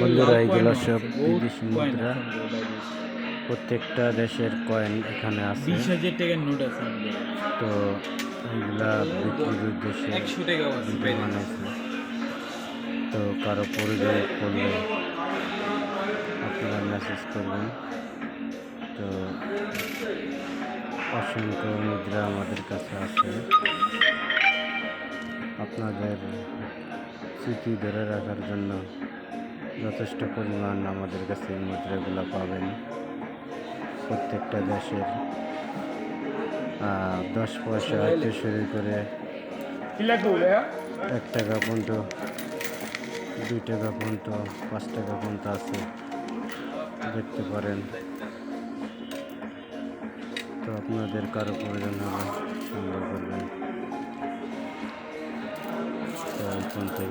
বন্ধুরা, এগুলো সব বিদেশি মুদ্রা। প্রত্যেকটা দেশের কয়েন এখানে আছে। 20,000 টাকার নোট আছে। তো এগুলা বিক্রির উদ্দেশ্যে 100 টাকা আছে। বানাইছে। তো কারো প্রয়োজন পড়লে আপনারা মেসেজ করবেন। তো অসংখ্য মুদ্রা আমাদের কাছে আছে। আপনাদের স্মৃতি ধরে রাখার জন্য যথেষ্ট পরিমাণ আমাদের কাছে এই মুদ্রাগুলো পাবেন। প্রত্যেকটা দেশের 10 পয়সা থেকে শুরু করে 1 টাকা পর্যন্ত, 2 টাকা পর্যন্ত, 5 টাকা পর্যন্ত আছে, দেখতে পারেন। তো আপনাদের কারো প্রয়োজন হলে সংগ্রহ করবেন। তো এই পর্যন্তই।